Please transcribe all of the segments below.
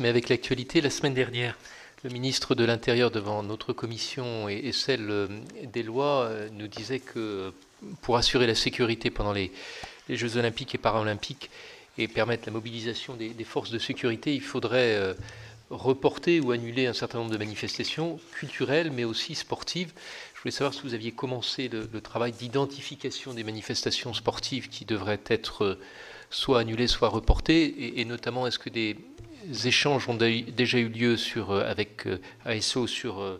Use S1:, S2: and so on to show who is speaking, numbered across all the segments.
S1: mais avec l'actualité. La semaine dernière, le ministre de l'Intérieur devant notre commission et celle des lois nous disait que pour assurer la sécurité pendant les Jeux olympiques et paralympiques et permettre la mobilisation des forces de sécurité, il faudrait reporter ou annuler un certain nombre de manifestations culturelles mais aussi sportives. Je voulais savoir si vous aviez commencé le travail d'identification des manifestations sportives qui devraient être soit annulées, soit reportées, et notamment est-ce que des échanges ont déjà eu lieu avec ASO sur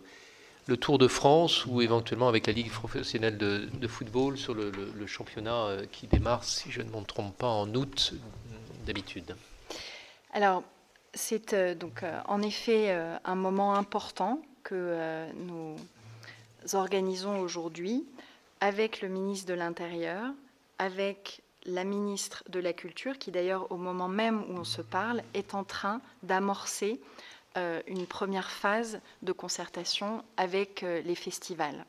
S1: le Tour de France ou éventuellement avec la Ligue professionnelle de football sur le championnat qui démarre, si je ne m'en trompe pas, en août d'habitude.
S2: Alors, c'est en effet un moment important que nous organisons aujourd'hui avec le ministre de l'Intérieur, avec la ministre de la Culture, qui d'ailleurs, au moment même où on se parle, est en train d'amorcer une première phase de concertation avec les festivals.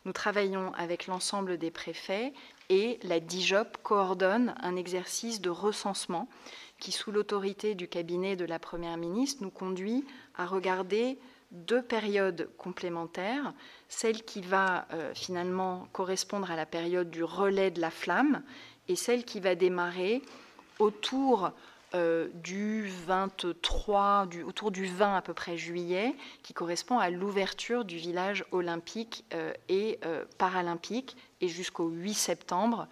S2: Nous travaillons avec l'ensemble des préfets et la DIJOP coordonne un exercice de recensement qui, sous l'autorité du cabinet de la Première ministre, nous conduit à regarder deux périodes complémentaires, celle qui va finalement correspondre à la période du relais de la flamme et celle qui va démarrer autour du 23, autour du 20 à peu près juillet, qui correspond à l'ouverture du village olympique et paralympique, et jusqu'au 8 septembre,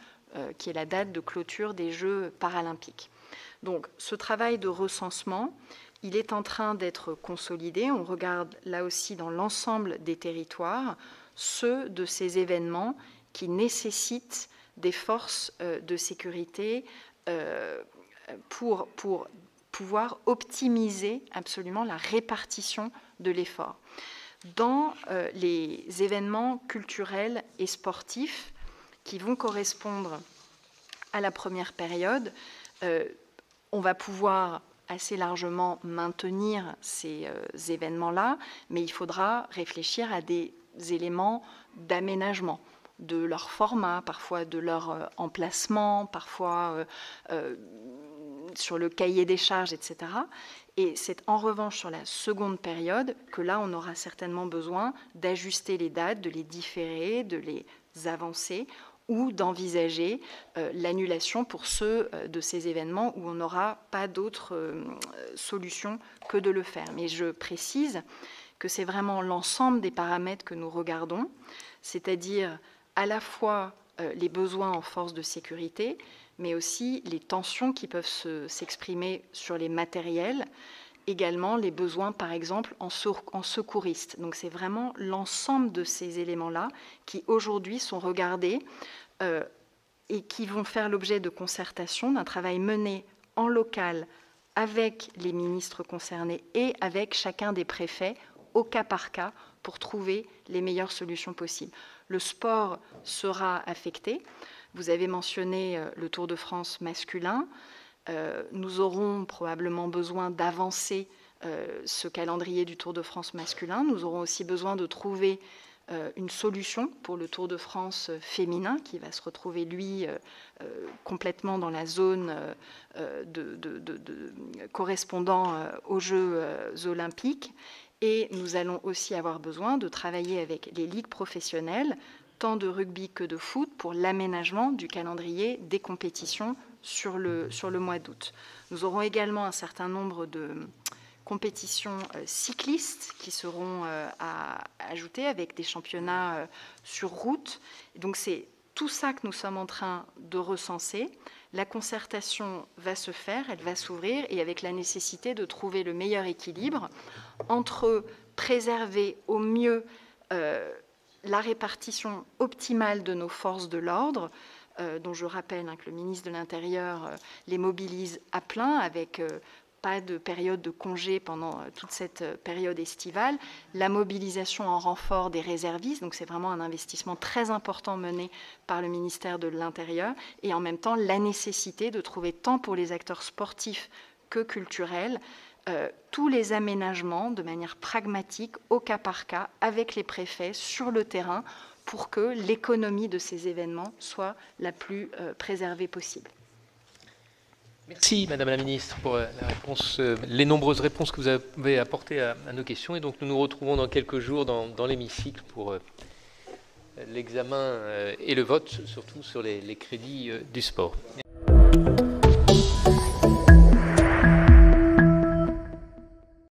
S2: qui est la date de clôture des Jeux paralympiques. Donc ce travail de recensement, il est en train d'être consolidé. On regarde là aussi dans l'ensemble des territoires ceux de ces événements qui nécessitent des forces de sécurité pour pouvoir optimiser absolument la répartition de l'effort. Dans les événements culturels et sportifs qui vont correspondre à la première période, on va pouvoir assez largement maintenir ces événements-là, mais il faudra réfléchir à des éléments d'aménagement de leur format, parfois de leur emplacement, parfois sur le cahier des charges, etc. Et c'est en revanche sur la seconde période que là, on aura certainement besoin d'ajuster les dates, de les différer, de les avancer ou d'envisager l'annulation pour ceux de ces événements où on n'aura pas d'autre solution que de le faire. Mais je précise que c'est vraiment l'ensemble des paramètres que nous regardons, c'est-à-dire à la fois les besoins en force de sécurité, mais aussi les tensions qui peuvent s'exprimer sur les matériels, également les besoins, par exemple, en secouristes. Donc c'est vraiment l'ensemble de ces éléments-là qui, aujourd'hui, sont regardés et qui vont faire l'objet de concertation, d'un travail mené en local avec les ministres concernés et avec chacun des préfets, au cas par cas, pour trouver les meilleures solutions possibles. Le sport sera affecté. Vous avez mentionné le Tour de France masculin. Nous aurons probablement besoin d'avancer ce calendrier du Tour de France masculin. Nous aurons aussi besoin de trouver une solution pour le Tour de France féminin qui va se retrouver, lui, complètement dans la zone correspondant aux Jeux olympiques. Et nous allons aussi avoir besoin de travailler avec les ligues professionnelles, tant de rugby que de foot, pour l'aménagement du calendrier des compétitions sur le mois d'août. Nous aurons également un certain nombre de compétitions cyclistes qui seront à ajouter avec des championnats sur route. Donc c'est tout ça que nous sommes en train de recenser. La concertation va se faire, elle va s'ouvrir, et avec la nécessité de trouver le meilleur équilibre entre préserver au mieux la répartition optimale de nos forces de l'ordre, dont je rappelle que le ministre de l'Intérieur les mobilise à plein avec pas de période de congé pendant toute cette période estivale, la mobilisation en renfort des réservistes, donc c'est vraiment un investissement très important mené par le ministère de l'Intérieur, et en même temps la nécessité de trouver tant pour les acteurs sportifs que culturels tous les aménagements de manière pragmatique, au cas par cas, avec les préfets sur le terrain, pour que l'économie de ces événements soit la plus préservée possible.
S1: Merci Madame la Ministre pour la réponse, les nombreuses réponses que vous avez apportées à nos questions. Et donc nous nous retrouvons dans quelques jours dans l'hémicycle pour l'examen et le vote, surtout sur les crédits du sport.